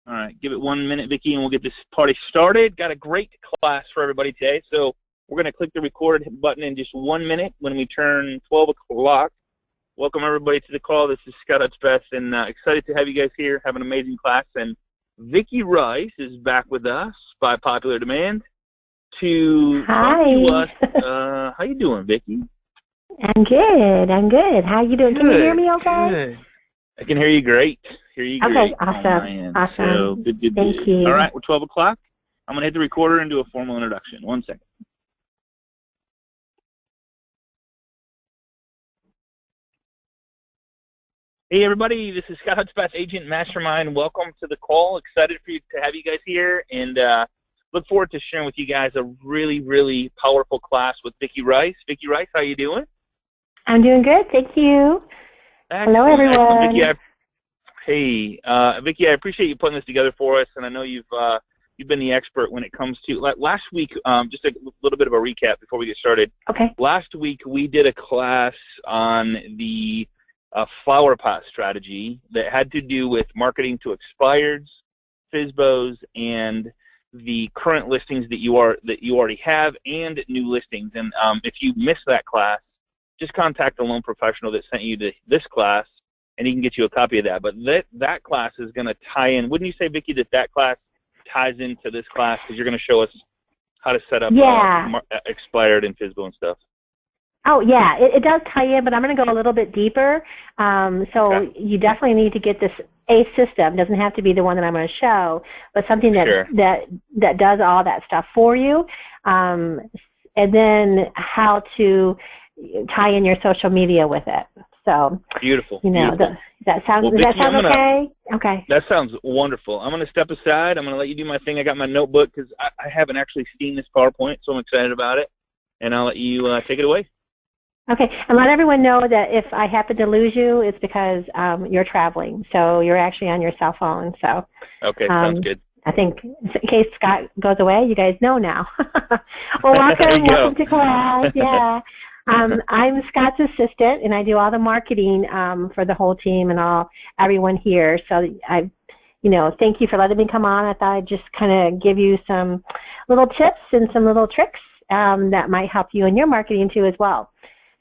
All right, give it 1 minute, Vicki, and we'll get this party started. Got a great class for everybody today. So we're going to click the record button in just 1 minute when we turn 12 o'clock. Welcome, everybody, to the call. This is Scott Hudspeth, and excited to have you guys here. Have an amazing class. And Vicki Rice is back with us by popular demand to talk to us. How you doing, Vicki? I'm good. I'm good. How you doing? Good, Can you hear me okay? Good. I can hear you great. Okay, awesome. Awesome. So, good. Thank you. All right, we're 12 o'clock. I'm going to hit the recorder and do a formal introduction. 1 second. Hey, everybody. This is Scott Hudspeth, Agent Mastermind. Welcome to the call. Excited to have you guys here, and look forward to sharing with you guys a really, really powerful class with Vicki Rice. Vicki Rice, how you doing? I'm doing good. Thank you. Excellent. Hello, everyone. Vicki, I appreciate you putting this together for us, and I know you've been the expert when it comes to last week. Just a little bit of a recap before we get started. Okay. Last week we did a class on the flower pot strategy that had to do with marketing to expireds, FSBOs, and the current listings that you already have and new listings. And if you missed that class, just contact the loan professional that sent you this class, and he can get you a copy of that. But that class is going to tie in. Wouldn't you say, Vicki, that class ties into this class because you're going to show us how to set up expired and FSBO and stuff? Oh, yeah, it does tie in, but I'm going to go a little bit deeper. Okay. You definitely need to get this system. It doesn't have to be the one that I'm going to show, but something that does all that stuff for you. And then how to tie in your social media with it. So beautiful. Does that sound okay? Okay. That sounds wonderful. I'm going to step aside. I'm going to let you do my thing. I got my notebook because I haven't actually seen this PowerPoint, so I'm excited about it. And I'll let you take it away. Okay, and let everyone know that if I happen to lose you, it's because you're traveling, so you're actually on your cell phone. So okay, sounds good. I think in case Scott goes away, you guys know now. Well, welcome to class. Yeah, I'm Scott's assistant, and I do all the marketing for the whole team and everyone here. So thank you for letting me come on. I thought I'd just kind of give you some little tips and some little tricks that might help you in your marketing too as well.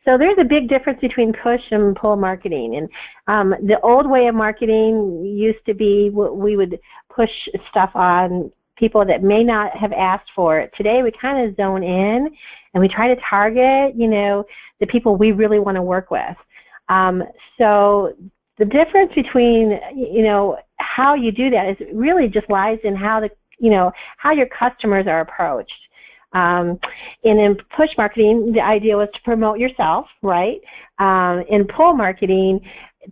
So there's a big difference between push and pull marketing. And the old way of marketing used to be we would push stuff on people that may not have asked for it. Today we kind of zone in and we try to target, the people we really want to work with. So the difference between, how you do that is really just lies in how your customers are approached. And in push marketing, the idea was to promote yourself, right? In pull marketing,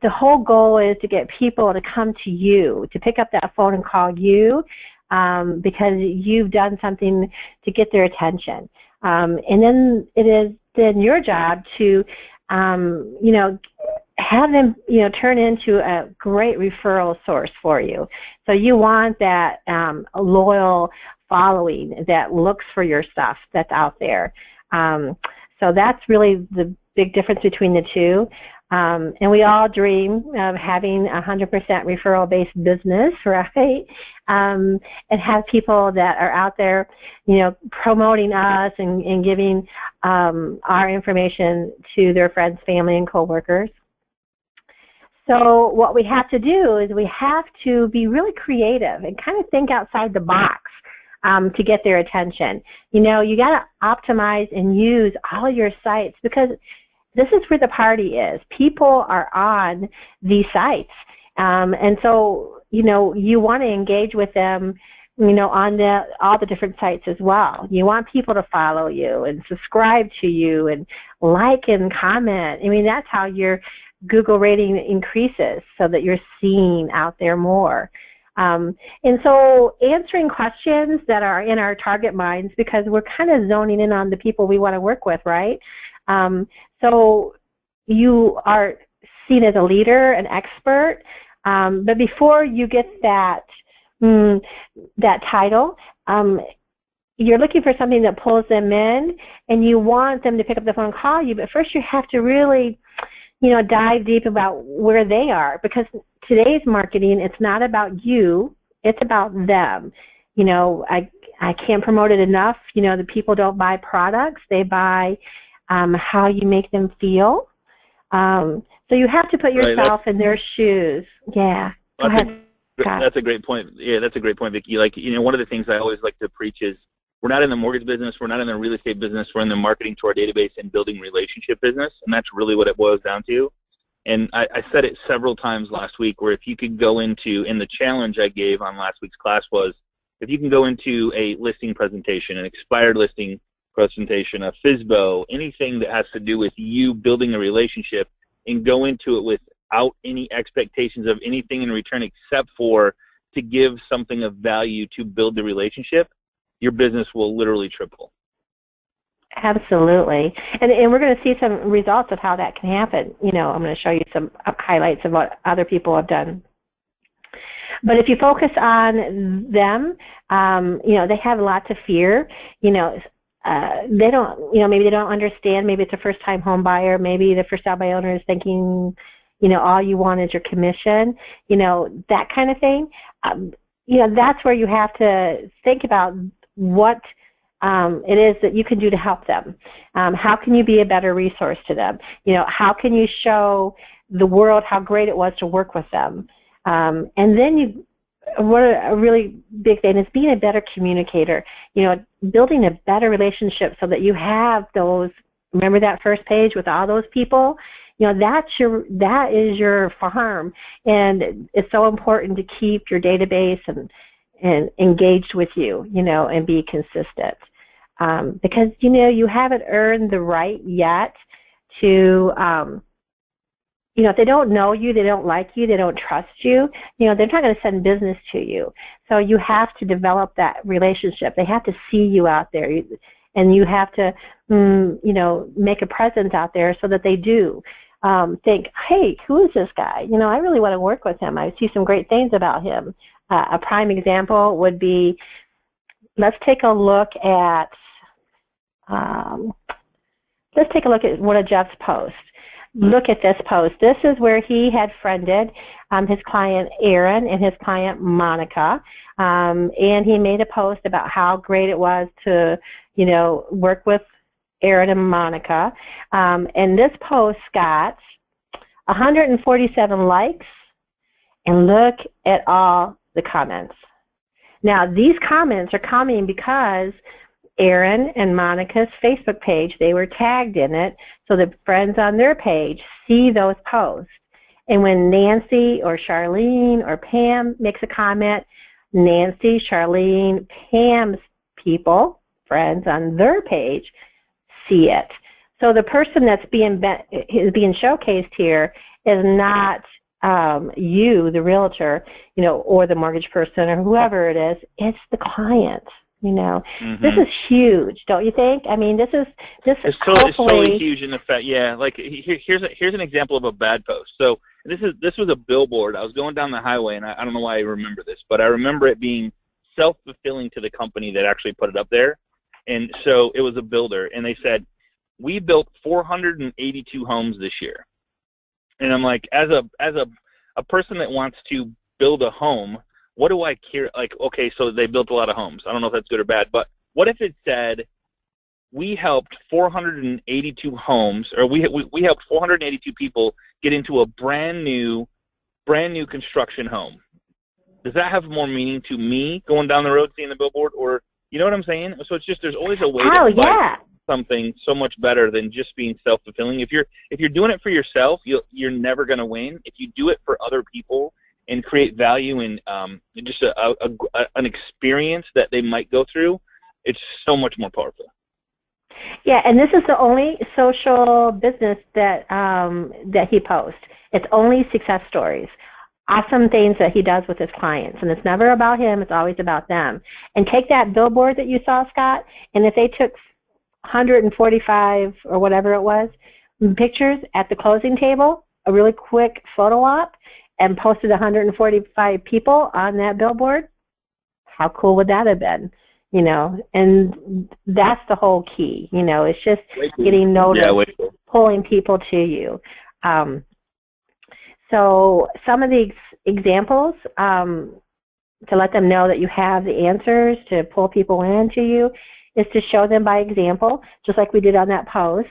the whole goal is to get people to come to you, to pick up that phone and call you because you've done something to get their attention. And then it is then your job to, have them, turn into a great referral source for you. So you want that loyal following that looks for your stuff that's out there. So that's really the big difference between the two. And we all dream of having 100% referral-based business, right? And have people that are out there, promoting us and giving our information to their friends, family, and coworkers. So what we have to do is we have to be really creative and kind of think outside the box. To get their attention. You got to optimize and use all of your sites because this is where the party is. People are on these sites. And so, you want to engage with them, on all the different sites as well. You want people to follow you and subscribe to you and like and comment. I mean, that's how your Google rating increases so that you're seen out there more. And so answering questions that are in our target minds because we're kind of zoning in on the people we want to work with, right? So you are seen as a leader, an expert, but before you get that title, you're looking for something that pulls them in and you want them to pick up the phone and call you, but first you have to really dive deep about where they are because today's marketing, it's not about you, It's about them. You know, I can't promote it enough. You know, the people don't buy products. They buy how you make them feel. So you have to put yourself in their shoes. Yeah. Go ahead. That's a great point. Yeah, that's a great point, Vicki. Like, you know, one of the things I always like to preach is we're not in the mortgage business. We're not in the real estate business. We're in the marketing to our database and building relationship business. And that's really what it boils down to. And I said it several times last week where if you could go into, and the challenge I gave on last week's class was, if you can go into a listing presentation, an expired listing presentation, a FSBO, anything that has to do with you building a relationship, and go into it without any expectations of anything in return except for to give something of value to build the relationship, your business will literally triple. Absolutely. And we're going to see some results of how that can happen. You know, I'm going to show you some highlights of what other people have done. But if you focus on them, you know, they have lots of fear. You know, they don't, you know, maybe they don't understand. Maybe it's a first-time home buyer. Maybe the first-time buyer owner is thinking, you know, all you want is your commission. You know, that kind of thing. You know, that's where you have to think about what it is that you can do to help them. How can you be a better resource to them? You know, how can you show the world how great it was to work with them? And then what a really big thing is being a better communicator. You know, building a better relationship so that you have those. Remember that first page with all those people? You know, that is your farm, and it's so important to keep your database and engaged with you. You know, and be consistent. Because, you know, you haven't earned the right yet to, you know, if they don't know you, they don't like you, they don't trust you, you know, they're not going to send business to you. So you have to develop that relationship. They have to see you out there, and you have to, you know, make a presence out there so that they do think, hey, who is this guy? You know, I really want to work with him. I see some great things about him. A prime example would be, let's take a look at one of Jeff's posts. Look at this post. This is where he had friended his client Aaron and his client Monica, and he made a post about how great it was to, you know, work with Aaron and Monica. And this post got 147 likes, and look at all the comments. Now, these comments are coming because Aaron and Monica's Facebook page, they were tagged in it, so the friends on their page see those posts. And when Nancy or Charlene or Pam makes a comment, Nancy, Charlene, Pam's people, friends on their page, see it. So the person that's being showcased here is not you, the realtor, you know, or the mortgage person or whoever it is. It's the client. You know, This is huge, don't you think? I mean, it's totally huge in the fact. Yeah, like here's an example of a bad post. So this was a billboard. I was going down the highway, and I don't know why I remember this, but I remember it being self-fulfilling to the company that actually put it up there. And so it was a builder, and they said, we built 482 homes this year. And I'm like, as a person that wants to build a home, what do I care? Like, okay, so they built a lot of homes. I don't know if that's good or bad, but what if it said, we helped 482 homes, or we helped 482 people get into a brand new construction home? Does that have more meaning to me going down the road seeing the billboard, or you know what I'm saying? So it's just, there's always a way to find something so much better than just being self-fulfilling. If you're doing it for yourself, you're never going to win. If you do it for other people and create value in just an experience that they might go through, it's so much more powerful. Yeah, and this is the only social business that he posts. It's only success stories, awesome things that he does with his clients, and it's never about him. It's always about them. And take that billboard that you saw, Scott, and if they took 145 or whatever it was pictures at the closing table, a really quick photo op, and posted 145 people on that billboard, how cool would that have been? You know, and that's the whole key. You know, it's just getting noticed, pulling people to you. So some of the examples, to let them know that you have the answers to pull people into you is to show them by example, just like we did on that post.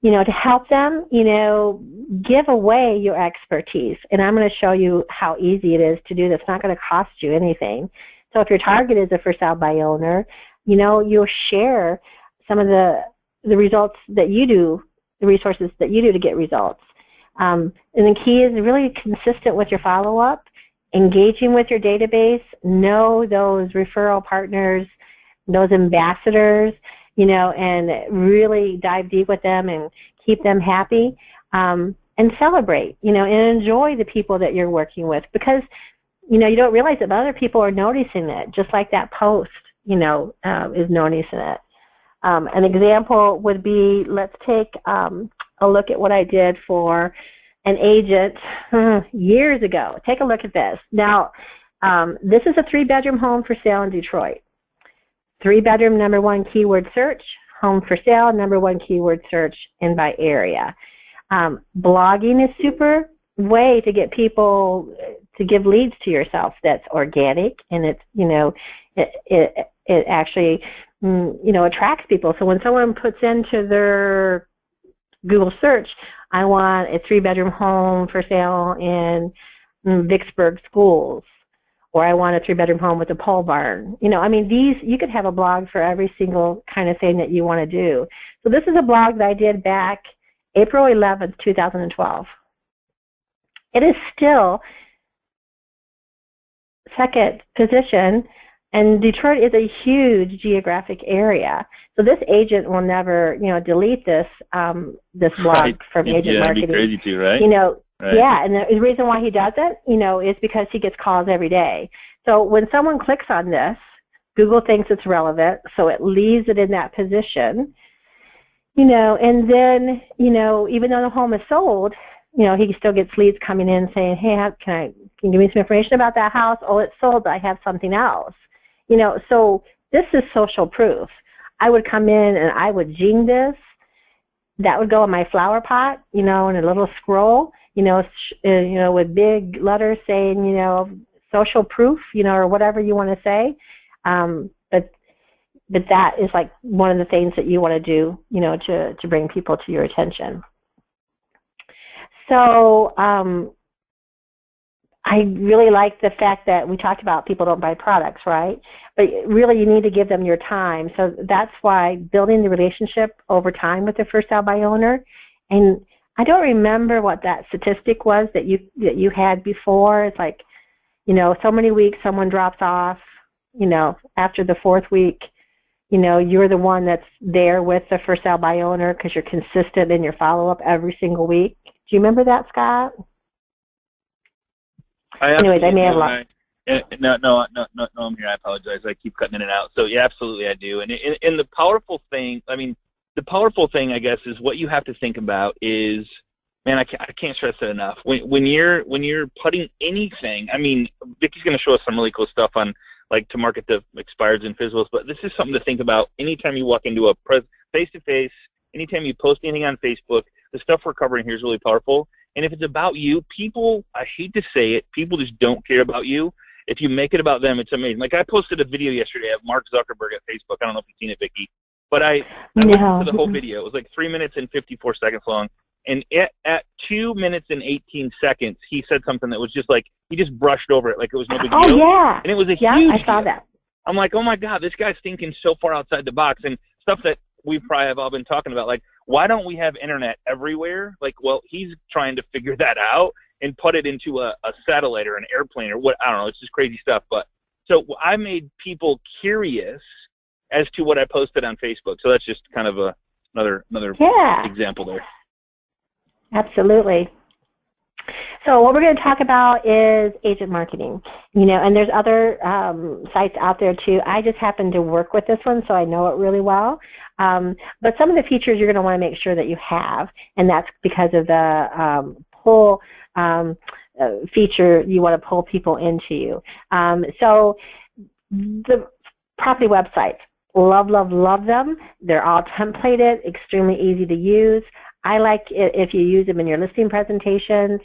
You know, to help them, you know, give away your expertise. And I'm going to show you how easy it is to do this. It's not going to cost you anything. So if your target is a for sale by owner, you know, you'll share some of the results that you do, the resources that you do to get results. And the key is really consistent with your follow-up, engaging with your database, know those referral partners, those ambassadors, you know, and really dive deep with them and keep them happy, and celebrate, you know, and enjoy the people that you're working with, because, you know, you don't realize that other people are noticing it, just like that post, you know, is noticing it. An example would be, let's take a look at what I did for an agent years ago. Take a look at this. Now, this is a 3-bedroom home for sale in Detroit. 3-bedroom, #1 keyword search, home for sale, #1 keyword search, and by area. Blogging is super way to get people to give leads to yourself that's organic, and it's, you know, it actually, you know, attracts people. So when someone puts into their Google search, I want a 3-bedroom home for sale in Vicksburg schools, or I want a 3-bedroom home with a pole barn. You know, I mean, you could have a blog for every single kind of thing that you want to do. So this is a blog that I did back April 11th, 2012. It is still second position, and Detroit is a huge geographic area. So this agent will never, you know, delete this this blog from agent marketing. That'd be crazy too, right? You know, right. Yeah, and the reason why he doesn't, you know, is because he gets calls every day. So when someone clicks on this, Google thinks it's relevant, so it leaves it in that position. You know, and then, you know, even though the home is sold, you know, he still gets leads coming in saying, hey, can you give me some information about that house? Oh, it's sold, but I have something else. You know, so this is social proof. I would come in and I would jing this. That would go in my flower pot, you know, in a little scroll, you know, with big letters saying, you know, social proof, you know, or whatever you want to say. But that is like one of the things that you want to do, you know, to bring people to your attention. So I really like the fact that we talked about people don't buy products, right? But really you need to give them your time. So that's why building the relationship over time with the for sale by owner. And I don't remember what that statistic was that you had before. It's like, you know, so many weeks someone drops off, you know, after the 4th week, you know, you're the one that's there with the for sale by owner because you're consistent in your follow-up every single week. Do you remember that, Scott? Anyways, I may have lost. No, I'm here. I apologize. I keep cutting in and out. So, yeah, absolutely I do. And the powerful thing, I mean, the powerful thing, I guess, is what you have to think about is, man, I can't stress that enough. When you're putting anything, I mean, Vicky's going to show us some really cool stuff on, like, to market the expireds and fizzles, but this is something to think about anytime you walk into a face-to-face, anytime you post anything on Facebook. The stuff we're covering here is really powerful. And if it's about you, people, I hate to say it, people just don't care about you. If you make it about them, it's amazing. Like, I posted a video yesterday of Mark Zuckerberg at Facebook. I don't know if you've seen it, Vicki. But I listened to the whole video. It was like 3 minutes and 54 seconds long. And at 2 minutes and 18 seconds, he said something that was just like, he just brushed over it like it was no big deal. Oh, yeah. And it was a huge I saw deal. that. I'm like, oh, my God, this guy's thinking so far outside the box. And stuff that we probably have all been talking about, like, why don't we have internet everywhere? Like, well, he's trying to figure that out and put it into a satellite or an airplane or what, I don't know, it's just crazy stuff. But so I made people curious as to what I posted on Facebook. So that's just kind of another example there. Absolutely. So what we're going to talk about is agent marketing, you know, and there's other sites out there too. I just happen to work with this one, so I know it really well. But some of the features you're going to want to make sure that you have, and that's because of the pull feature you want to pull people into you. So the property websites, love them. They're all templated, extremely easy to use. I like it if you use them in your listing presentations,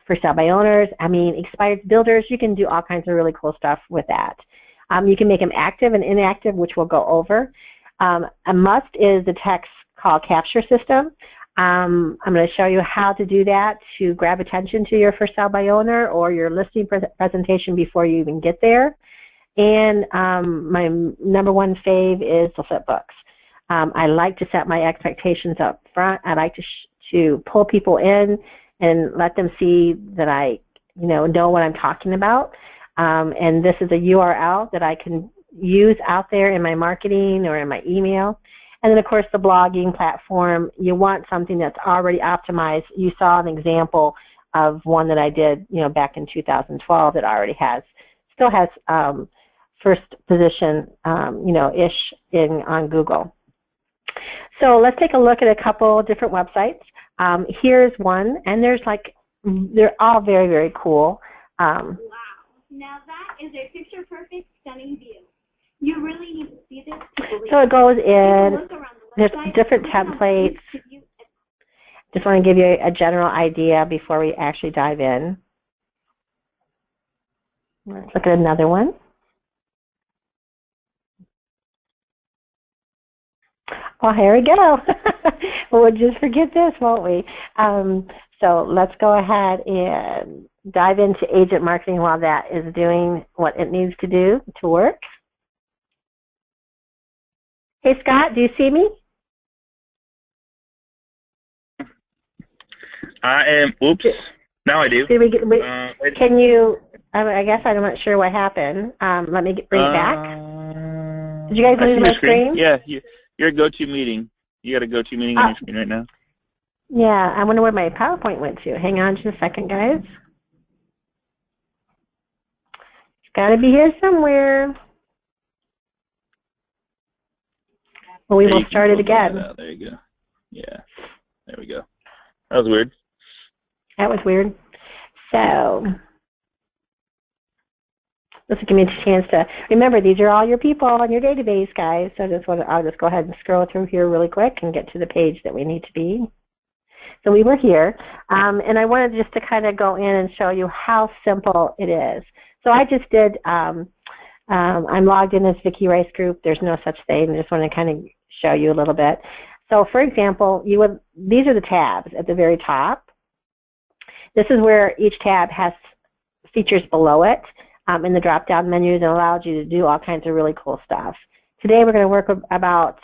for sale by owners. I mean, expired builders, you can do all kinds of really cool stuff with that. You can make them active and inactive, which we'll go over. A must is the text call capture system. I'm going to show you how to do that to grab attention to your for sale by owner or your listing presentation before you even get there. And my number one fave is the flip books. I like to set my expectations up front. I like to pull people in and let them see that I know what I'm talking about. And this is a URL that I can use out there in my marketing or in my email. And then, of course, the blogging platform, you want something that's already optimized. You saw an example of one that I did, back in 2012 that already still has first position, ish on Google. So let's take a look at a couple different websites. Here's one, and they're all very, very cool. Wow. Now that is a picture-perfect, stunning view. You really need to see this to believe. So it goes in, there's different templates. Just want to give you a general idea before we actually dive in. Let's look at another one. Oh, here we go. We'll just forget this, won't we? So let's go ahead and dive into agent marketing while that is doing what it needs to do to work. Hey, Scott, do you see me? I am, oops, now I do. Did can you, I guess I'm not sure what happened. Let me bring it back. Did you guys lose my screen? Yeah, your GoToMeeting. You got a GoToMeeting on your screen right now. Yeah, I wonder where my PowerPoint went to. Hang on just a second, guys. It's got to be here somewhere. Well, we will start it again. There you go. Yeah, there we go. That was weird. That was weird. So this will give me a chance to remember these are all your people on your database, guys. So I'll just go ahead and scroll through here really quick and get to the page that we need to be. So we were here, and I wanted just to kind of go in and show you how simple it is. So I just did. I'm logged in as Vicki Rice Group. There's no such thing. I just want to kind of show you a little bit. So, for example, these are the tabs at the very top. This is where each tab has features below it in the drop-down menus and allows you to do all kinds of really cool stuff. Today we're going to work about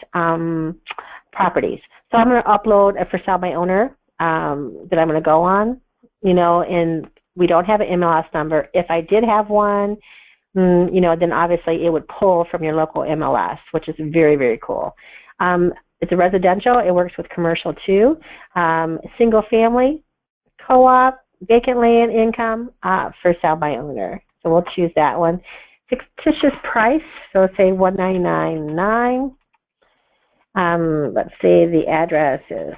properties. So I'm going to upload a for sale by owner that I'm going to go on, and we don't have an MLS number. If I did have one, then obviously it would pull from your local MLS, which is very, very cool. It's a residential. It works with commercial too. Single family, co-op, vacant land income, for sale by owner. So we'll choose that one. Fictitious price, so say $199.9. Let's say the address is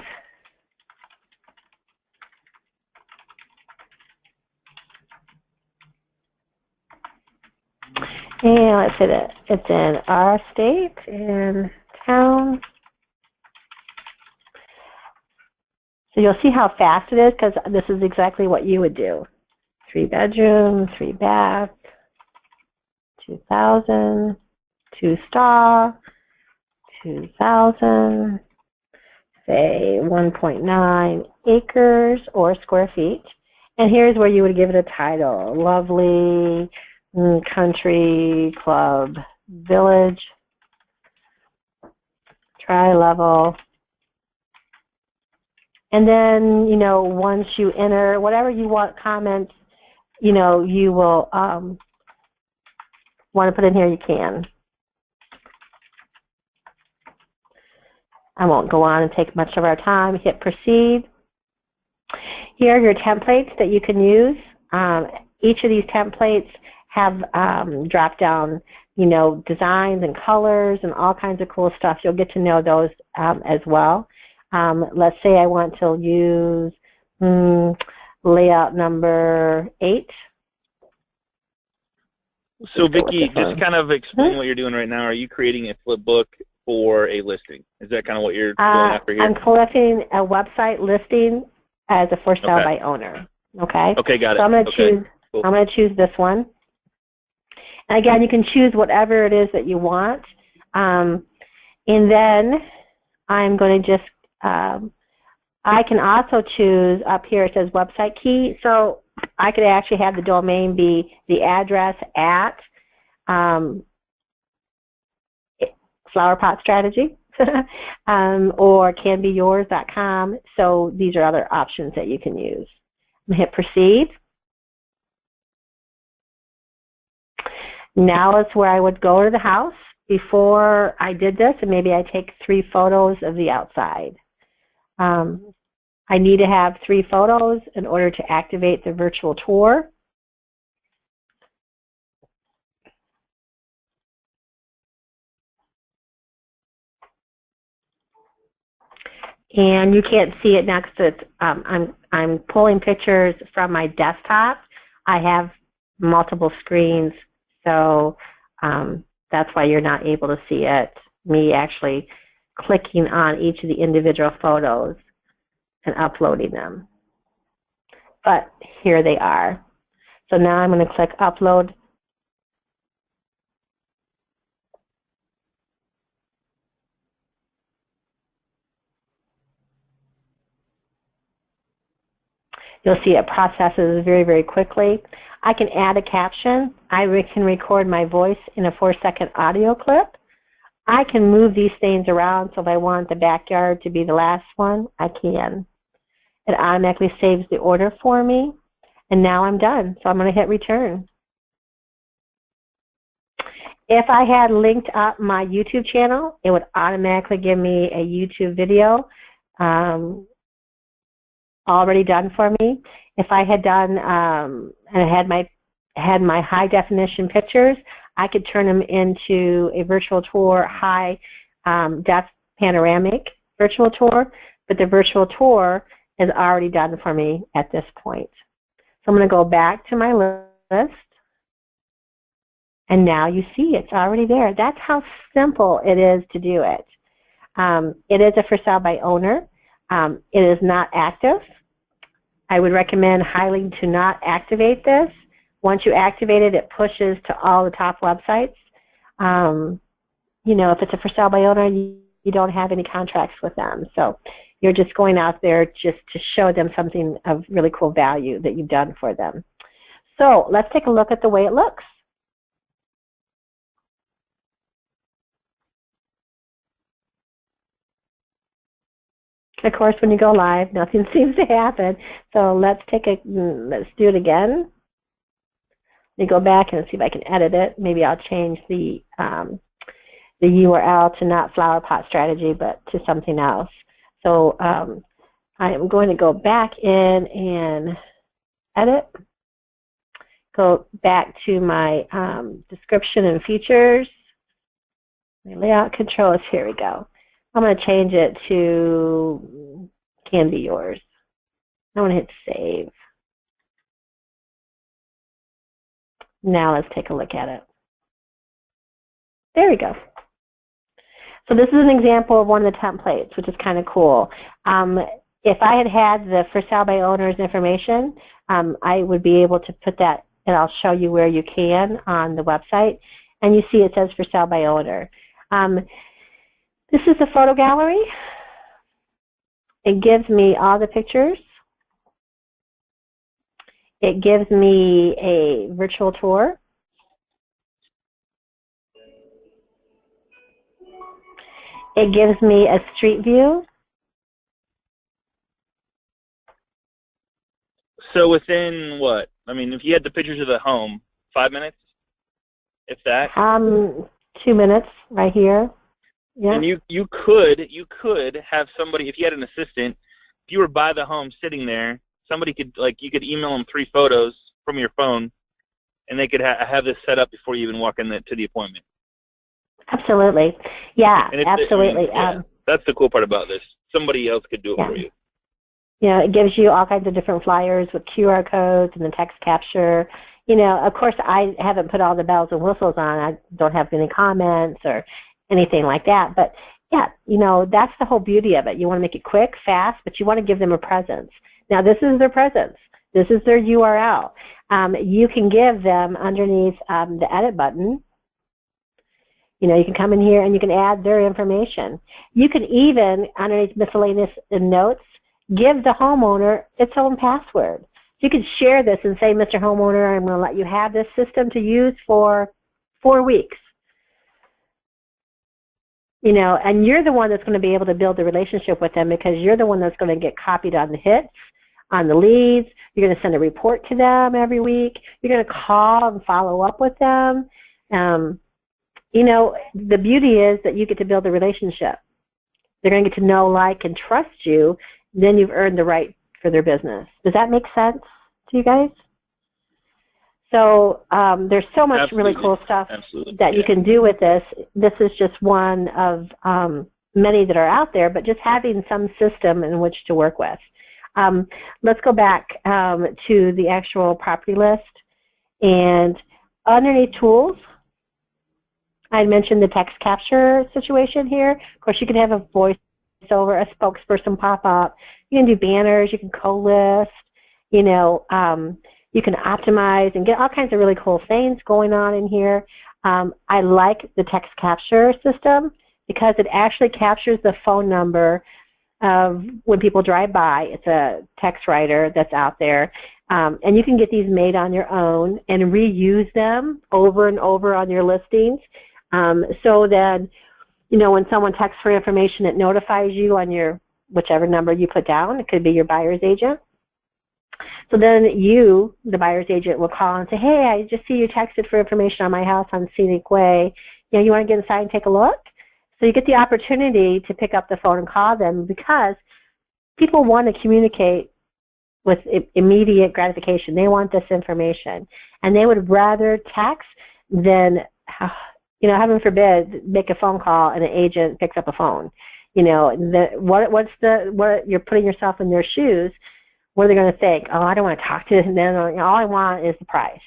and let's say that it's in our state and town. So you'll see how fast it is because this is exactly what you would do. 3 bedroom, 3 bath, 2,000, 2-star, 2,000, say 1.9 acres or square feet. And here's where you would give it a title. Lovely country club village, tri-level. And then, once you enter whatever you want comments, you will want to put in here, you can. I won't go on and take much of our time. Hit proceed. Here are your templates that you can use. Each of these templates have drop-down, designs and colors and all kinds of cool stuff. You'll get to know those as well. Let's say I want to use layout number 8. So Vicki, just kind of explain what you're doing right now. Are you creating a flip book for a listing? Is that kind of what you're going after here? I'm collecting a website listing as a for sale by owner. Okay. Okay, got it. So I'm going to choose. Cool. I'm going to choose this one. And again, you can choose whatever it is that you want. And then I'm going to just, I can also choose up here, it says website key. So I could actually have the domain be the address at Flower Pot Strategy or canbeyours.com. So these are other options that you can use. I'm going to hit proceed. Now is where I would go to the house. Before I did this, and maybe I take 3 photos of the outside. I need to have 3 photos in order to activate the virtual tour. And you can't see it next to it. I'm pulling pictures from my desktop. I have multiple screens, so that's why you're not able to see it, me actually clicking on each of the individual photos and uploading them. But here they are. So now I'm going to click upload. You'll see it processes very, very quickly. I can add a caption. I can record my voice in a 4-second audio clip. I can move these things around, so if I want the backyard to be the last one, I can. It automatically saves the order for me, and now I'm done. So I'm going to hit return. If I had linked up my YouTube channel, it would automatically give me a YouTube video already done for me. If I had done and I had my high definition pictures, I could turn them into a virtual tour high def panoramic virtual tour, but the virtual tour is already done for me at this point. So I'm going to go back to my list, and now you see it's already there. That's how simple it is to do it. It is a for sale by owner. It is not active. I would recommend highly to not activate this. Once you activate it, it pushes to all the top websites. You know, if it's a for sale by owner, you don't have any contracts with them. So you're just going out there just to show them something of really cool value that you've done for them. So let's take a look at the way it looks. Of course, when you go live, nothing seems to happen. So let's do it again. Let me go back and see if I can edit it. Maybe I'll change the URL to not Flower Pot Strategy, but to something else. So I am going to go back in and edit. Go back to my description and features. My layout controls. Here we go. I'm going to change it to Can Be Yours. I want to hit save. Now let's take a look at it. There we go. So this is an example of one of the templates, which is kind of cool. If I had had the for sale by owners information, I would be able to put that, and I'll show you where you can on the website. And you see it says for sale by owner. This is a photo gallery. It gives me all the pictures. It gives me a virtual tour. It gives me a street view. So within what? I mean, if you had the pictures of the home, 5 minutes, if that. 2 minutes right here. Yeah. And you could have somebody, if you had an assistant, if you were by the home sitting there, somebody could, like, you could email them 3 photos from your phone, and they could have this set up before you even walk in to the appointment. Absolutely. Yeah, absolutely. That's the cool part about this. Somebody else could do it for you. Yeah, it gives you all kinds of different flyers with QR codes and the text capture. You know, of course, I haven't put all the bells and whistles on. I don't have any comments or anything like that. But, yeah, you know, that's the whole beauty of it. You want to make it quick, fast, but you want to give them a presence. Now, this is their presence. This is their URL. You can give them underneath the edit button. You know, you can come in here and you can add their information. You can even, underneath miscellaneous notes, give the homeowner its own password. You can share this and say, Mr. Homeowner, I'm going to let you have this system to use for 4 weeks. You know, and you're the one that's going to be able to build the relationship with them because you're the one that's going to get copied on the hits, on the leads. You're going to send a report to them every week. You're going to call and follow up with them. You know, the beauty is that you get to build a relationship. They're going to get to know, like, and trust you. Then you've earned the right for their business. Does that make sense to you guys? So there's so much really cool stuff that you can do with this. This is just one of many that are out there, but just having some system in which to work with. Let's go back to the actual property list. And underneath tools, I mentioned the text capture situation here. Of course, you can have a voiceover, a spokesperson pop up. You can do banners. You can co-list. You know, you can optimize and get all kinds of really cool things going on in here. I like the text capture system because it actually captures the phone number of when people drive by. It's a text writer that's out there. And you can get these made on your own and reuse them over and over on your listings. So that, you know, when someone texts for information, it notifies you on your whichever number you put down. It could be your buyer's agent. So then you, the buyer's agent, will call and say, hey, I just see you texted for information on my house on Scenic Way. You know, you want to get inside and take a look? So you get the opportunity to pick up the phone and call them because people want to communicate with immediate gratification. They want this information. And they would rather text than, you know, heaven forbid, make a phone call and an agent picks up a phone. You know, what you're putting yourself in their shoes. What are they going to think? Oh, I don't want to talk to them. Then all I want is the price.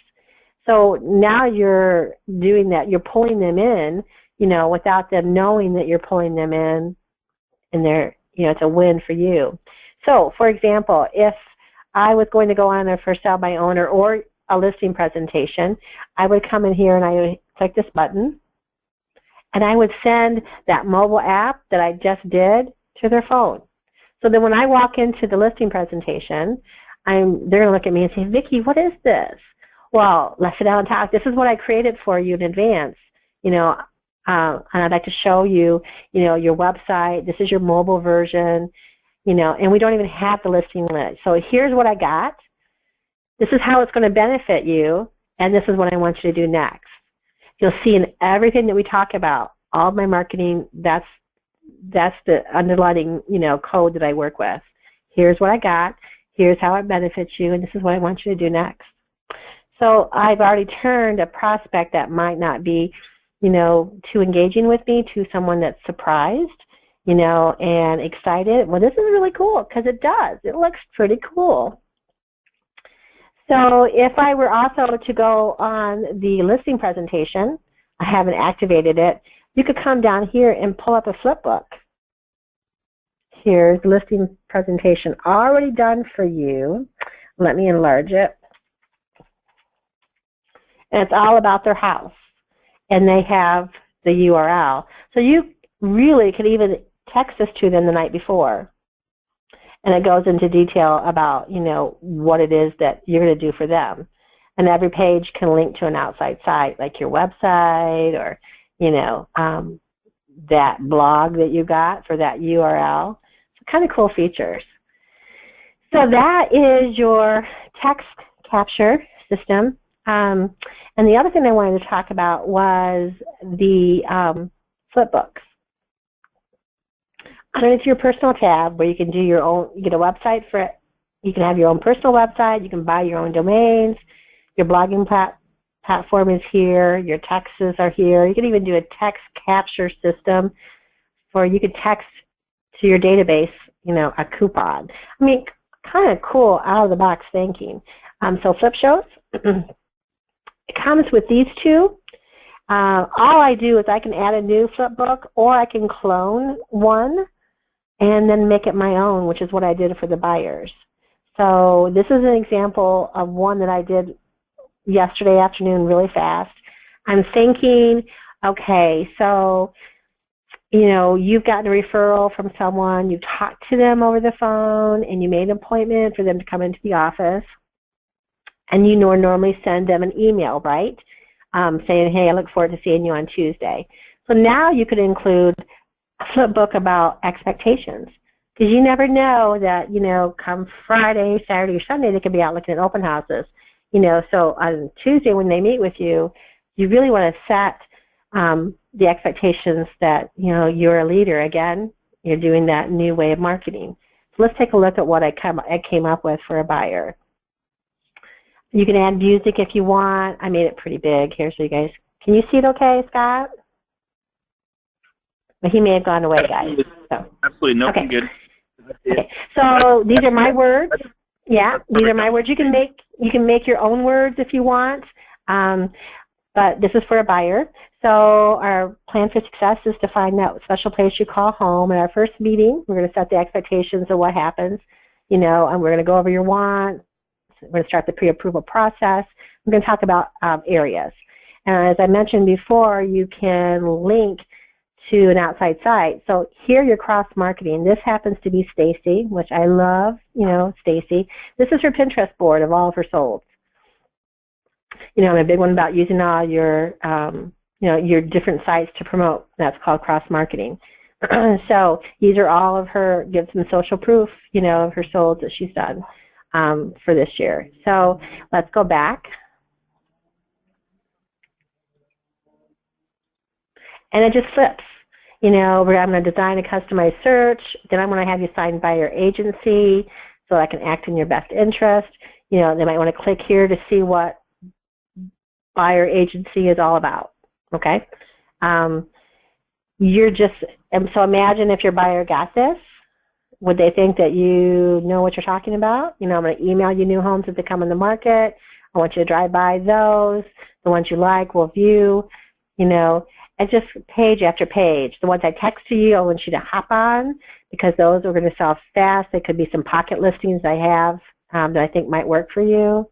So now you're doing that. You're pulling them in, you know, without them knowing that you're pulling them in, and they're, you know, it's a win for you. So, for example, if I was going to go on a for sale by owner or a listing presentation, I would come in here and I would click this button, and I would send that mobile app that I just did to their phone. So then when I walk into the listing presentation, they're going to look at me and say, Vicki, what is this? Well, let's sit down and talk. This is what I created for you in advance, you know, and I'd like to show you, you know, your website. This is your mobile version, you know, and we don't even have the listing lit. So here's what I got. This is how it's going to benefit you, and this is what I want you to do next. You'll see in everything that we talk about, all of my marketing, that's the underlying, you know, code that I work with. Here's what I got. Here's how it benefits you, and this is what I want you to do next. So I've already turned a prospect that might not be, you know, too engaging with me to someone that's surprised, you know, and excited. Well, this is really cool because it does. It looks pretty cool. So if I were also to go on the listing presentation, I haven't activated it, you could come down here and pull up a flip book. Here's the listing presentation already done for you. Let me enlarge it. And it's all about their house. And they have the URL. So you really could even text this to them the night before. And it goes into detail about, you know, what it is that you're going to do for them. And every page can link to an outside site, like your website or, you know, that blog that you got for that URL. So kind of cool features. So that is your text capture system. And the other thing I wanted to talk about was the flipbooks. Underneath your personal tab, where you can do your own, you get a website for it. You can have your own personal website. You can buy your own domains. Your blogging platform is here. Your texts are here. You can even do a text capture system for you could text to your database, you know, a coupon. I mean, kind of cool out of the box thinking. So flip shows. It comes with these two. All I do is I can add a new flip book, or I can clone one and then make it my own, which is what I did for the buyers. So this is an example of one that I did yesterday afternoon really fast. I'm thinking, okay, so, you know, you've gotten a referral from someone, you talked to them over the phone, and you made an appointment for them to come into the office, and you normally send them an email, right, saying, hey, I look forward to seeing you on Tuesday. So now you could include a flip book about expectations, because you never know that, you know, come Friday, Saturday, or Sunday, they could be out looking at open houses. You know, so on Tuesday when they meet with you, you really want to set the expectations that, you know, you're a leader. Again, you're doing that new way of marketing. So let's take a look at what I came up with for a buyer. You can add music if you want. I made it pretty big here so you guys, can you see it okay, Scott? But he may have gone away, guys. So. Absolutely, no, okay. Good. Okay, so these are my words. Yeah, these are my words. You can make your own words if you want, but this is for a buyer. So our plan for success is to find that special place you call home. In our first meeting, we're going to set the expectations of what happens, you know, and we're going to go over your wants. We're going to start the pre-approval process. We're going to talk about areas. And as I mentioned before, you can link to an outside site. So here you're cross-marketing. This happens to be Stacy, which I love, you know, Stacy. This is her Pinterest board of all of her solds. You know, I'm a big one about using all your, you know, your different sites to promote. That's called cross-marketing. So these are all of her, give some social proof, you know, of her solds that she's done for this year. So let's go back. And it just flips. You know, I'm going to design a customized search. Then I'm going to have you signed by your agency so I can act in your best interest. You know, they might want to click here to see what buyer agency is all about. Okay? You're just, and so imagine if your buyer got this. Would they think that you know what you're talking about? You know, I'm going to email you new homes as they come on the market. I want you to drive by those. The ones you like, we'll view. You know, and just page after page. The ones I text to you, I want you to hop on because those are going to sell fast. They could be some pocket listings I have that I think might work for you.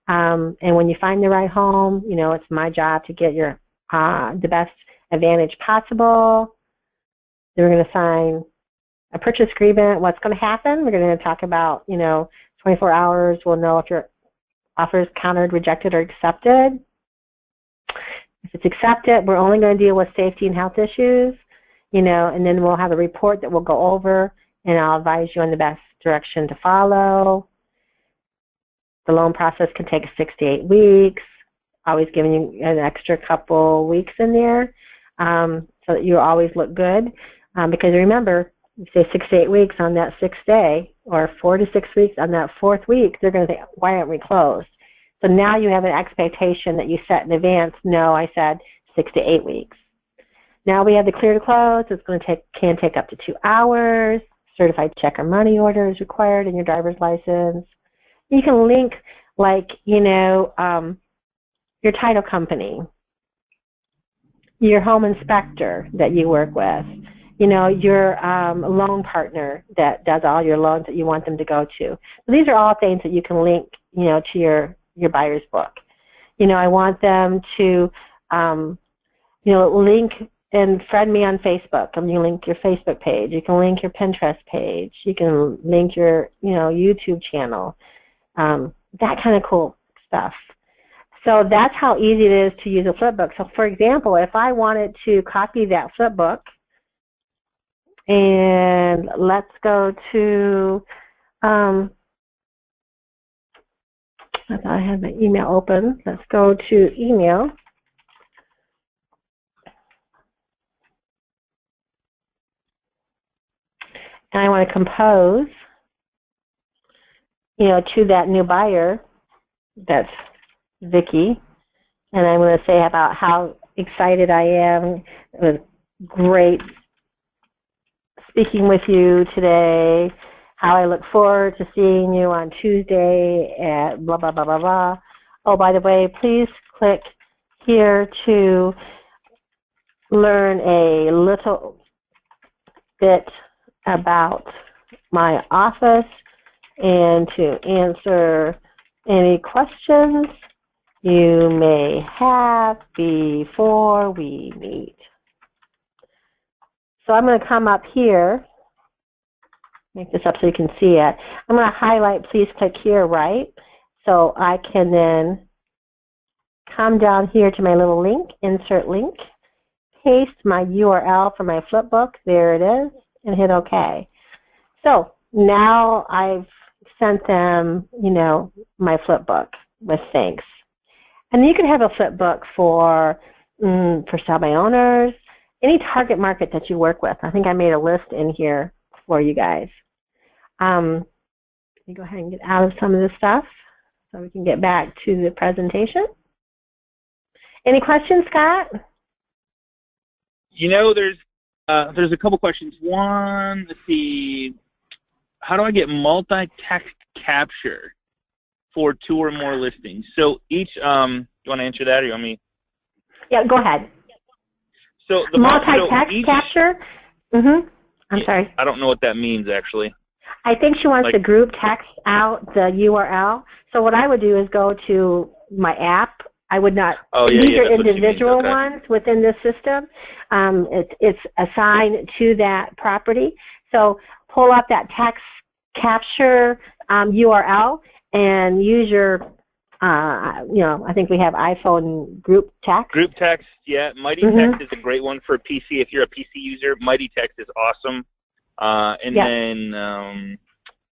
And when you find the right home, you know, it's my job to get your the best advantage possible. Then we're going to sign a purchase agreement. What's going to happen? We're going to talk about, you know, 24 hours. We'll know if your offer is countered, rejected, or accepted. If it's accepted, we're only going to deal with safety and health issues, you know, and then we'll have a report that we'll go over, and I'll advise you on the best direction to follow. The loan process can take 6 to 8 weeks, always giving you an extra couple weeks in there so that you always look good. Because remember, you say 6 to 8 weeks on that 6th day, or 4 to 6 weeks on that 4th week, they're going to say, why aren't we closed? So now you have an expectation that you set in advance. No, I said 6 to 8 weeks. Now we have the clear to close. It's going to can take up to 2 hours. Certified check or money order is required in your driver's license. You can link, like, you know, your title company, your home inspector that you work with, you know, your loan partner that does all your loans that you want them to go to. So these are all things that you can link, you know, to your buyer's book. You know, I want them to, you know, link and friend me on Facebook. I mean, you link your Facebook page. You can link your Pinterest page. You can link your, you know, YouTube channel. That kind of cool stuff. So that's how easy it is to use a flipbook. So, for example, if I wanted to copy that flipbook, and let's go to, I thought I had my email open. Let's go to email. And I want to compose, you know, to that new buyer. That's Vicki. And I'm going to say about how excited I am. It was great speaking with you today. How I look forward to seeing you on Tuesday at blah, blah, blah, blah, blah. Oh, by the way, please click here to learn a little bit about my office and to answer any questions you may have before we meet. So I'm going to come up here, make this up so you can see it. I'm going to highlight, please click here, right? So I can then come down here to my little link, insert link, paste my URL for my flipbook, there it is, and hit OK. So now I've sent them, you know, my flipbook with thanks. And you can have a flipbook for sell by owners, any target market that you work with. I think I made a list in here for you guys. Let me go ahead and get out of some of this stuff so we can get back to the presentation. Any questions, Scott? You know, there's a couple questions. One, let's see, how do I get multi-text capture for 2 or more listings? So each, you want to answer that, or you want me? Yeah, go ahead. So the multi-text capture? I'm sorry. I don't know what that means, actually. I think she wants to group text out the URL. So what I would do is go to my app. I would not. These are individual ones within this system. It's assigned to that property. So pull up that text capture URL and use your, you know, I think we have iPhone group text. Group text, yeah. Mighty Text is a great one for a PC. If you're a PC user, Mighty Text is awesome. Then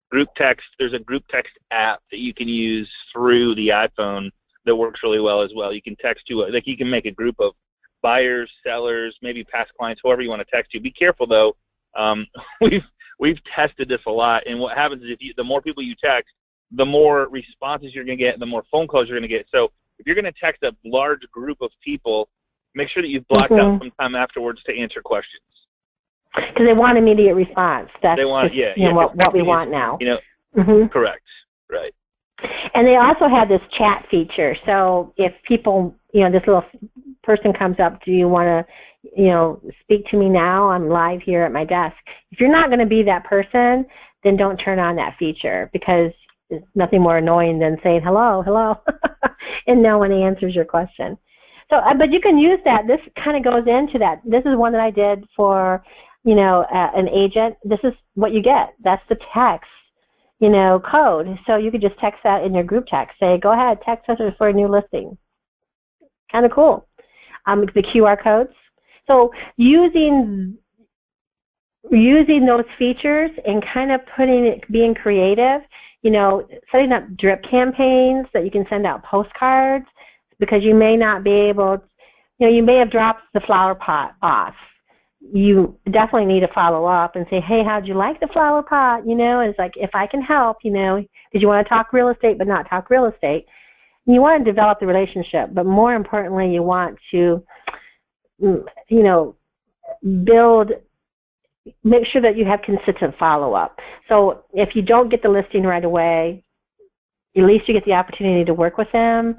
group text, there's a group text app that you can use through the iPhone that works really well as well. You can text to, like, you can make a group of buyers, sellers, maybe past clients, whoever you want to text to. Be careful though. We've tested this a lot, and what happens is the more people you text, the more responses you're going to get, the more phone calls you're going to get. So if you're going to text a large group of people, make sure that you've blocked out some time afterwards to answer questions. Because they want immediate response. That's they want, just, you know, what we want now. You know, correct, right. And they also have this chat feature. So if people, you know, this little person comes up, do you want to, you know, speak to me now? I'm live here at my desk. If you're not going to be that person, then don't turn on that feature, because it's nothing more annoying than saying hello, hello, and no one answers your question. So, but you can use that. This kind of goes into that. This is one that I did for, you know, an agent. This is what you get. That's the text, you know, code. So you could just text that in your group text. Say, go ahead, text us for a new listing. Kind of cool. The QR codes. So using those features and kind of being creative, you know, setting up drip campaigns that you can send out postcards, because you may not be able, you know, you may have dropped the flower pot off. You definitely need to follow up and say, hey, how'd you like the flower pot? You know, it's like, if I can help, you know, did you want to talk real estate but not talk real estate? You want to develop the relationship, but more importantly, you want to, you know, make sure that you have consistent follow-up. So if you don't get the listing right away, at least you get the opportunity to work with them.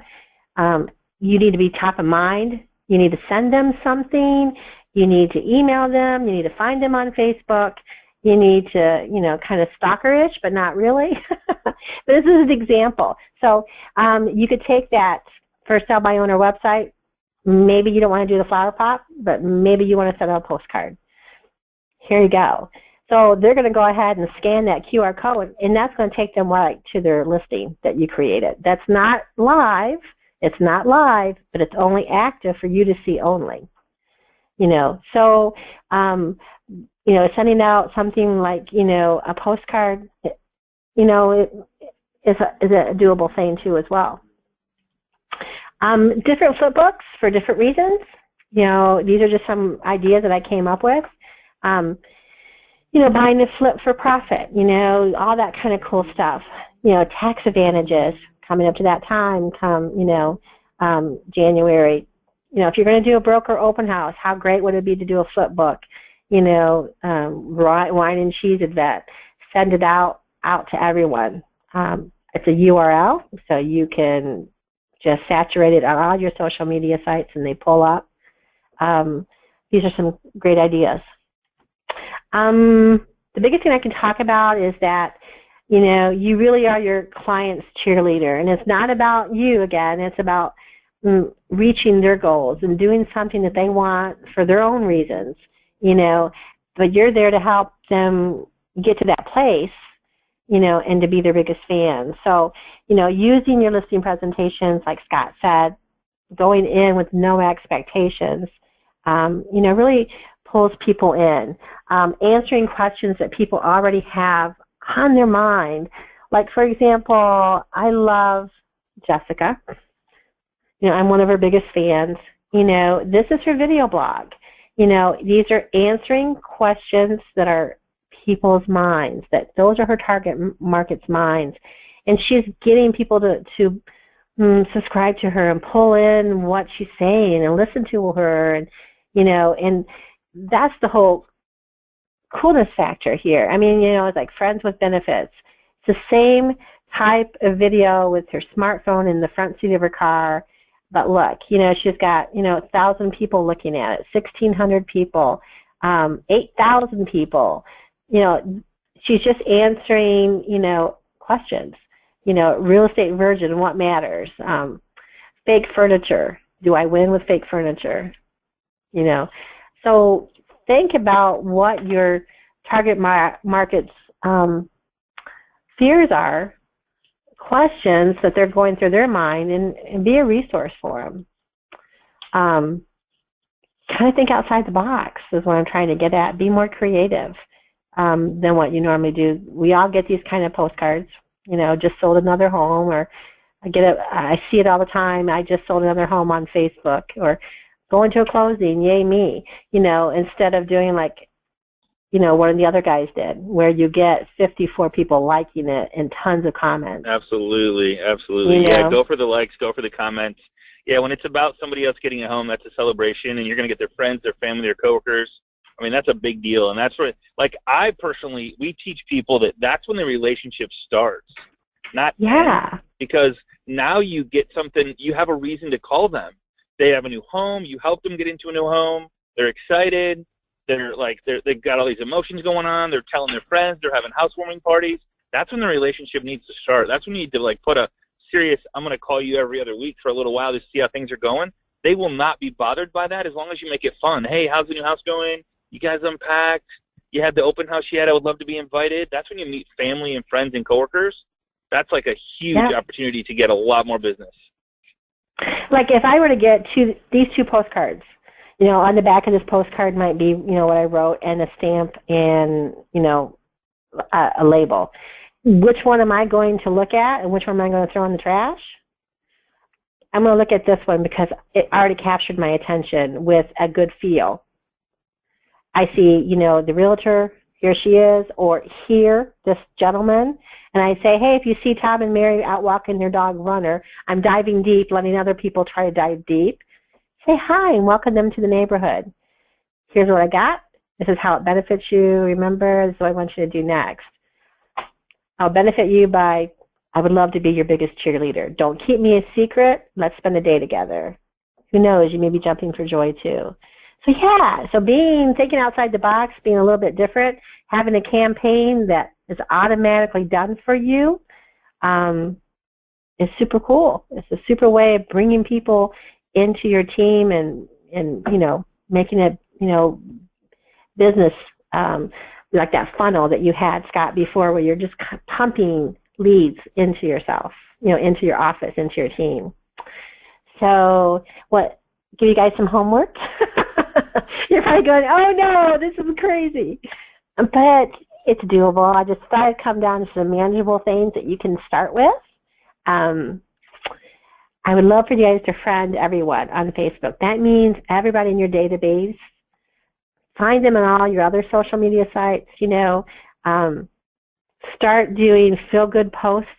You need to be top of mind. You need to send them something. You need to email them. You need to find them on Facebook. You need to, you know, kind of stalkerish, but not really. But this is an example. So you could take that for Sell by Owner website. Maybe you don't want to do the flower pot, but maybe you want to send out a postcard. Here you go. So they're going to go ahead and scan that QR code, and that's going to take them right to their listing that you created. That's not live. It's not live, but it's only active for you to see only. You know, so, you know, sending out something like, you know, a postcard, you know, is a doable thing too as well. Different flip books for different reasons. You know, these are just some ideas that I came up with. You know, buying a flip for profit, you know, all that kind of cool stuff. You know, tax advantages coming up to that time, you know, January. You know, if you're going to do a broker open house, how great would it be to do a flip book? You know, wine and cheese event. Send it out to everyone. It's a URL, so you can just saturate it on all your social media sites and they pull up. These are some great ideas. The biggest thing I can talk about is that You know, you really are your client's cheerleader, and it's not about you again. It's about reaching their goals and doing something that they want for their own reasons, you know, but you're there to help them get to that place, you know, and to be their biggest fan. So, you know, using your listing presentations, like Scott said, going in with no expectations, you know, really pulls people in. Answering questions that people already have on their mind. Like, for example, I love Jessica. You know, I'm one of her biggest fans. You know, this is her video blog. You know, these are answering questions that are people's minds, that those are her target market's minds. And she's getting people to subscribe to her and pull in what she's saying and listen to her. And, you know, and that's the whole coolness factor here. I mean, you know, it's like friends with benefits. It's the same type of video with her smartphone in the front seat of her car. But look, you know, she's got, you know, 1,000 people looking at it, 1,600 people, 8,000 people. You know, she's just answering, you know, questions. You know, real estate virgin, what matters? Fake furniture. Do I win with fake furniture? You know, so think about what your target market's fears are, questions that they're going through their mind, and be a resource for them. Kind of think outside the box is what I'm trying to get at. Be more creative than what you normally do. We all get these kind of postcards, you know, just sold another home, or I see it all the time, I just sold another home on Facebook, or going to a closing, yay me, you know, instead of doing like, you know, one of the other guys did, where you get 54 people liking it and tons of comments. Absolutely, absolutely. You know? Yeah, go for the likes, go for the comments. Yeah, when it's about somebody else getting a home, that's a celebration, and you're going to get their friends, their family, their coworkers. I mean, that's a big deal, and that's where, like, I personally, we teach people that that's when the relationship starts, not ends, because now you get something, you have a reason to call them. They have a new home, you help them get into a new home, they're excited. They've got all these emotions going on. They're telling their friends. They're having housewarming parties. That's when the relationship needs to start. That's when you need to, like, put a serious, I'm going to call you every other week for a little while to see how things are going. They will not be bothered by that as long as you make it fun. Hey, how's the new house going? You guys unpacked? You had the open house yet? I would love to be invited. That's when you meet family and friends and coworkers. That's like a huge opportunity to get a lot more business. Like if I were to get these two postcards, you know, on the back of this postcard might be, you know, what I wrote and a stamp and, you know, a label. Which one am I going to look at and which one am I going to throw in the trash? I'm going to look at this one because it already captured my attention with a good feel. I see, you know, the realtor, here she is, or here, this gentleman, and I say, hey, if you see Tom and Mary out walking their dog Runner, I'm diving deep, letting other people try to dive deep. Say hi and welcome them to the neighborhood. Here's what I got. This is how it benefits you. Remember, this is what I want you to do next. I'll benefit you by, I would love to be your biggest cheerleader. Don't keep me a secret. Let's spend a day together. Who knows, you may be jumping for joy too. So yeah, so thinking outside the box, being a little bit different, having a campaign that is automatically done for you is super cool. It's a super way of bringing people into your team and you know, making it, you know, business like that funnel that you had, Scott, before, where you're just pumping leads into yourself, you know, into your office, into your team. So give you guys some homework? You're probably going, oh no, this is crazy. But it's doable. I just thought I'd come down to some manageable things that you can start with. I would love for you guys to friend everyone on Facebook. That means everybody in your database. Find them on all your other social media sites, you know. Start doing feel-good posts,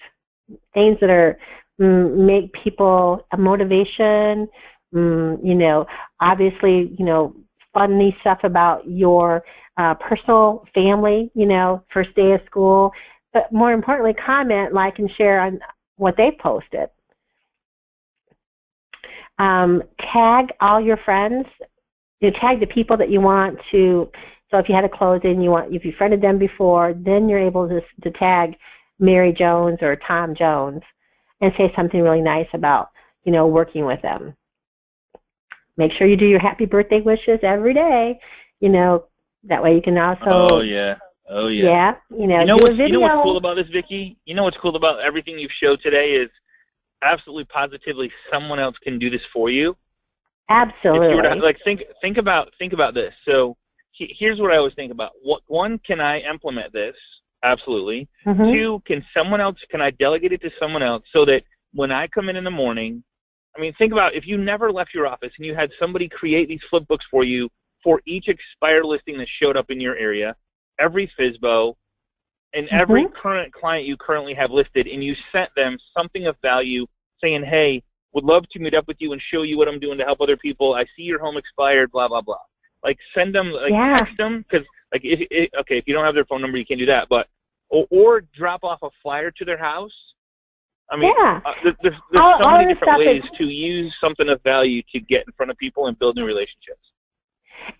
things that are make people a motivation, you know, obviously, you know, funny stuff about your personal family, you know, first day of school, but more importantly, comment, like, and share on what they've posted. Tag all your friends. You know, tag the people that you want to. So if you had a closing, if you friended them before, then you're able to tag Mary Jones or Tom Jones and say something really nice about, working with them. Make sure you do your happy birthday wishes every day. That way you can also. Oh yeah. Yeah. You know what's cool about this, Vicki? You know what's cool about everything you've showed today is absolutely positively someone else can do this for you. Absolutely. If you were to, think about this. So here's what I always think about. One, can I implement this? Absolutely. Mm-hmm. Two, can I delegate it to someone else so that when I come in the morning, I mean, think about if you never left your office and you had somebody create these flip books for you for each expired listing that showed up in your area, every FSBO, and every current client you currently have listed, and you sent them something of value saying, hey, would love to meet up with you and show you what I'm doing to help other people. I see your home expired, blah, blah, blah. Like, send them, text them, because, if you don't have their phone number, you can't do that. But or drop off a flyer to their house. I mean, there's so many different ways to use something of value to get in front of people and build new relationships.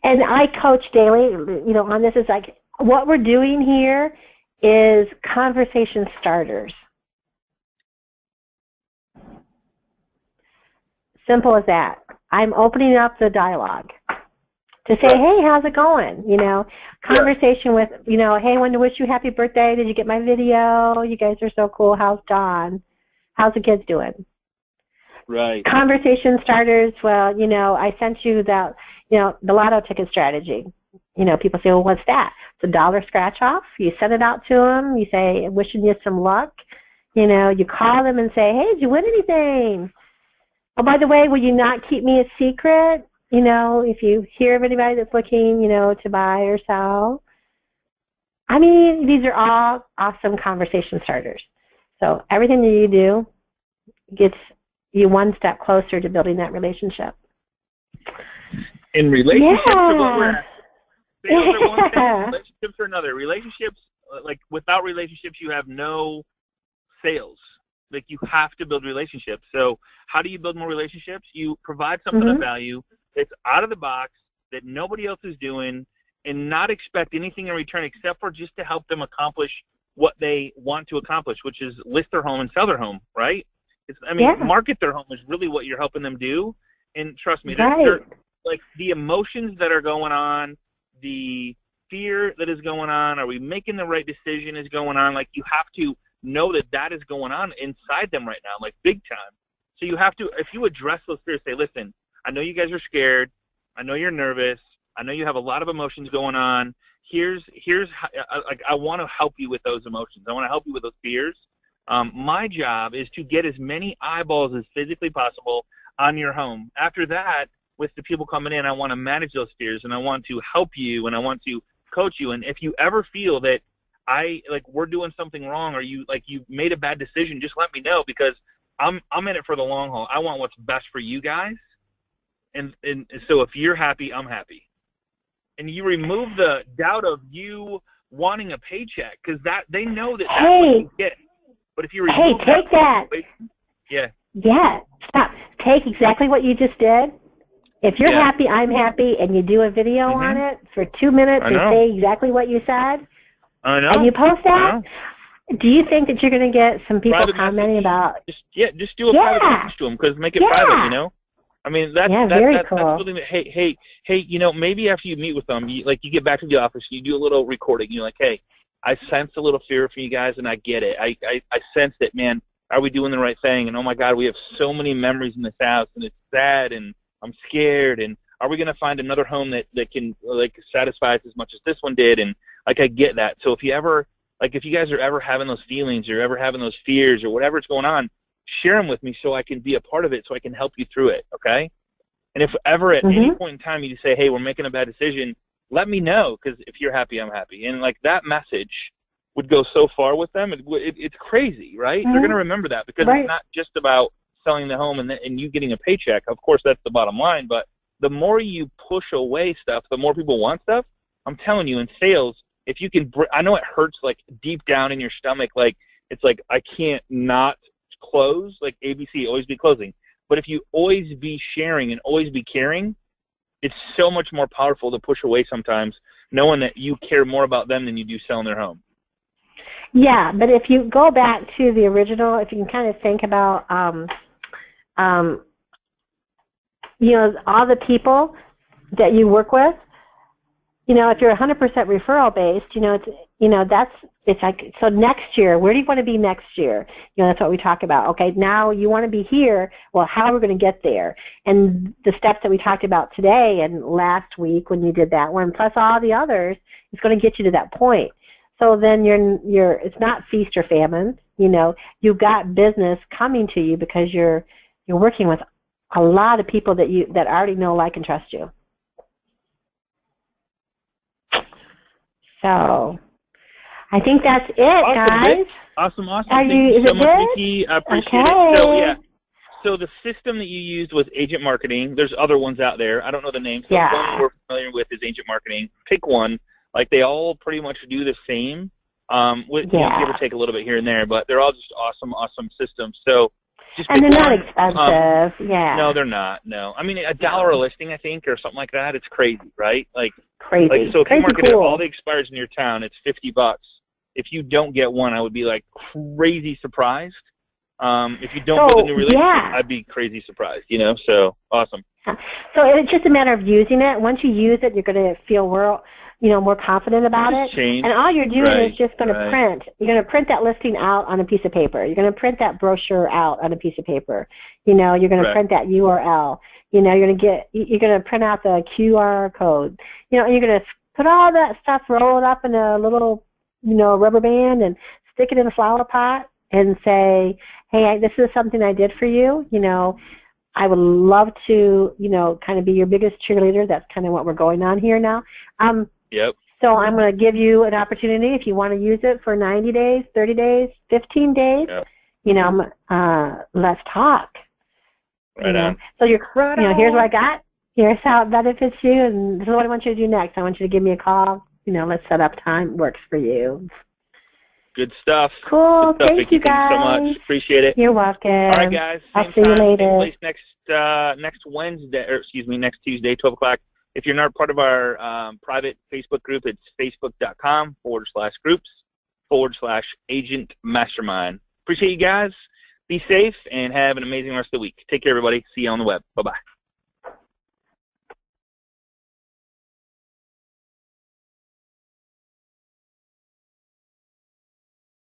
And I coach daily, on this. Is like what we're doing here is conversation starters. Simple as that. I'm opening up the dialogue to say, hey, how's it going? Conversation with, hey, I wanted to wish you happy birthday. Did you get my video? You guys are so cool. How's Don? How's the kids doing? Right. Conversation starters. Well, I sent you the lotto ticket strategy. People say, well, what's that? It's a $1 scratch off. You send it out to them. You say, wishing you some luck. You call them and say, hey, did you win anything? Oh, by the way, will you not keep me a secret? If you hear of anybody that's looking, to buy or sell. I mean, these are all awesome conversation starters. So everything that you do gets you one step closer to building that relationship. In relationships are what we're at. Sales are one thing, relationships are another. Relationships, without relationships, you have no sales. You have to build relationships. So how do you build more relationships? You provide something of value that's out of the box, that nobody else is doing, and not expect anything in return except for just to help them accomplish what they want to accomplish, which is list their home and sell their home, right? Market their home is really what you're helping them do. And trust me, they're the emotions that are going on, the fear that is going on, are we making the right decision is going on. You have to know that is going on inside them right now, big time. So you have to, if you address those fears, say, listen, I know you guys are scared. I know you're nervous. I know you have a lot of emotions going on. Here's I want to help you with those emotions. I want to help you with those fears. My job is to get as many eyeballs as physically possible on your home. After that, with the people coming in, I want to manage those fears, and I want to help you, and I want to coach you. And if you ever feel that we're doing something wrong, or you made a bad decision, just let me know, because I'm in it for the long haul. I want what's best for you guys. And so if you're happy, I'm happy. And you remove the doubt of you wanting a paycheck, because they know that's what you get. But if you remove take that. Yeah, stop. Take exactly what you just did. If you're happy, I'm happy, and you do a video on it for 2 minutes and say exactly what you said, I know. and you post that, do you think that you're going to get some people commenting about? Just do a private message to them, because make it private, I mean, that's cool. That's something that, hey, maybe after you meet with them, you get back to the office, you do a little recording. You're like, hey, I sense a little fear from you guys, and I get it. I sense that, man, are we doing the right thing? And, oh, my God, we have so many memories in this house, and it's sad, and I'm scared. And are we going to find another home that can, satisfy us as much as this one did? And, I get that. So if you ever, if you guys are ever having those feelings or ever having those fears or whatever's going on, share them with me so I can be a part of it, so I can help you through it, okay? And if ever at any point in time you say, hey, we're making a bad decision, let me know, because if you're happy, I'm happy. And, that message would go so far with them. It's crazy, right? They're going to remember that, because it's not just about selling the home and you getting a paycheck. Of course, that's the bottom line. But the more you push away stuff, the more people want stuff. I'm telling you, in sales, if you can, I know it hurts, deep down in your stomach, it's I can't not close, ABC, always be closing. But if you always be sharing and always be caring, it's so much more powerful to push away sometimes, knowing that you care more about them than you do selling their home. Yeah, but if you go back to the original, if you can kind of think about, you know, all the people that you work with, you know, if you're 100% referral based, you know, it's like, so next year, where do you want to be next year? You know, that's what we talk about. Okay, now you want to be here. Well, how are we going to get there? And the steps that we talked about today and last week when you did that one, plus all the others, is going to get you to that point. So then it's not feast or famine. You know, you've got business coming to you because you're working with a lot of people that already know, like, and trust you. So I think that's it, Awesome, guys. Awesome. Thank you so much, good? Vicki. I appreciate Okay. it. So, yeah. So the system that you used was Agent Marketing. There's other ones out there. I don't know the names. So Yeah. the one we're familiar with is Agent Marketing. Pick one. Like, they all pretty much do the same. With, you know, give or take a little bit here and there, but they're all just awesome systems. So just and they're not one. expensive. Yeah. No, they're not. No. I mean, $1 a listing, I think, or something like that. It's crazy, right? Like, crazy. Like, so if crazy you market cool. all the expires in your town, it's $50. If you don't get one, I would be like crazy surprised. If you don't build a new relationship, I'd be crazy surprised. You know, so awesome. So it's just a matter of using it. Once you use it, you're going to feel more confident about it. Change. And all you're doing is just going to right. print. You're going to print that listing out on a piece of paper. You're going to print that brochure out on a piece of paper. You know, you're going to print that URL. You know, you're going to print out the QR code. You know, and you're going to put all that stuff, roll it up in a little, you know, rubber band and stick it in a flower pot and say, hey, this is something I did for you. You know, I would love to, you know, kind of be your biggest cheerleader. That's kind of what we're going on here now. Yep. So I'm going to give you an opportunity if you want to use it for 90 days, 30 days, 15 days. Yep. You know, let's talk. Right on. So you know, here's what I got. Here's how it benefits you, and this is what I want you to do next. I want you to give me a call. You know, let's set up time. Works for you. Good stuff. Cool. Good stuff, Thank Vicki. you, guys. Thank you so much. Appreciate it. You're welcome. All right, guys. I'll see you later. Same place next Wednesday, or excuse me, next Tuesday, 12 o'clock. If you're not part of our private Facebook group, it's facebook.com/groups/agent mastermind. Appreciate you guys. Be safe and have an amazing rest of the week. Take care, everybody. See you on the web. Bye-bye.